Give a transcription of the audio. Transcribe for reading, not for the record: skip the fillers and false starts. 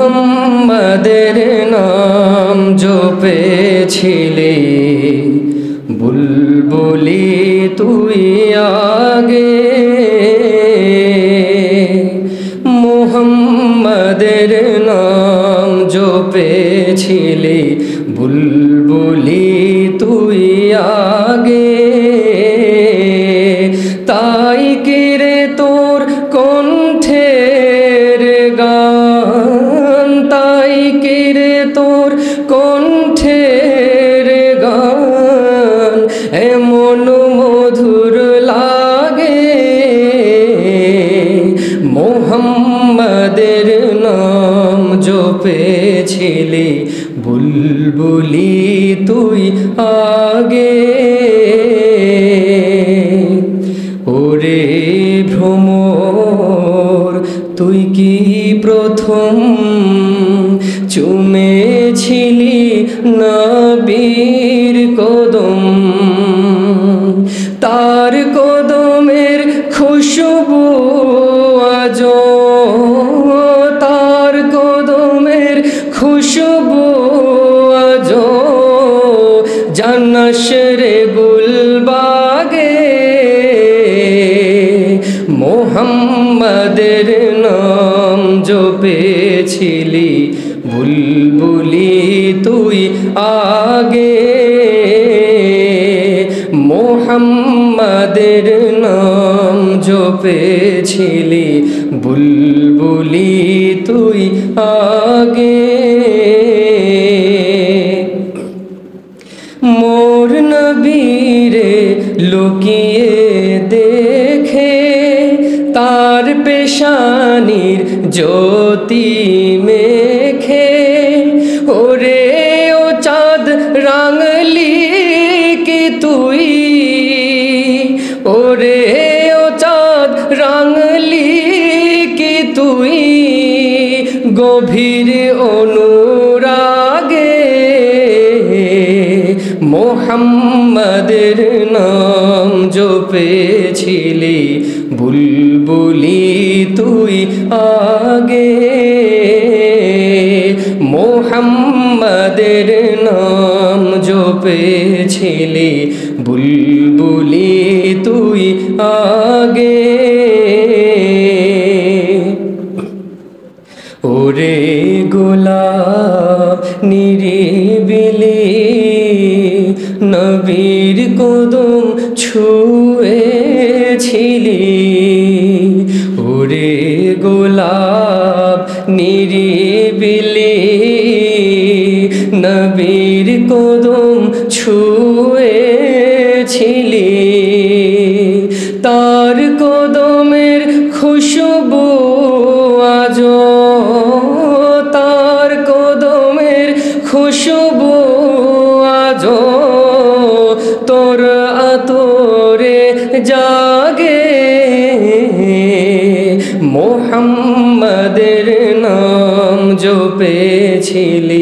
মোহাম্মদের নাম জপেছিলে বুলবুলি তুই আগে, মোহাম্মদের নাম জপেছিলে বুলবুলি তুই আগে। তাই কিরে তোর কণ্ঠের গান, তাই কিরে তোর কণ্ঠের গান এমন মধুর লাগে। মোহাম্মদের নাম জপেছিলি বুলবুলি তুই আগে। ওরে ভ্রমর তুই কি প্রথম চুমেছিলি নবীর কদম, তার কদমের খুশবু আজো, তার কদমের খুশবু আজো জান্নাশরে গুলবাগে। মোহাম্মদের নাম জপেছিলি বুলবুলি তুই আগে, মোহাম্মদের নাম জপেছিলি বুলবুলি তুই আগে। মোর নবীরে লুকিয়ে দেখে তার পেশানির জ্যোতি মেখে, ওরে ও চাঁদ রাঙলি কি তুই, ওরে ও চাঁদ রাঙলি কি তুই গভীর অনুরাগে। মোহাম্মদের নাম জপেছিলি বুলবুলি তুই আগে, মোহাম্মদের নাম জপেছিলি বুলবুলি তুই আগে। ওরে গোলাপ নিরিবিলি নবীর কদম ছুঁয়েছিলি, ওরে গোলাপ নিরিবিলি নবীর কদম ছুঁয়েছিলি, তার কদমের খুশবু আজো, তার কদমের খুশবু আজো তোর আতরে জাগে। মোহাম্মদের নাম জপেছিলি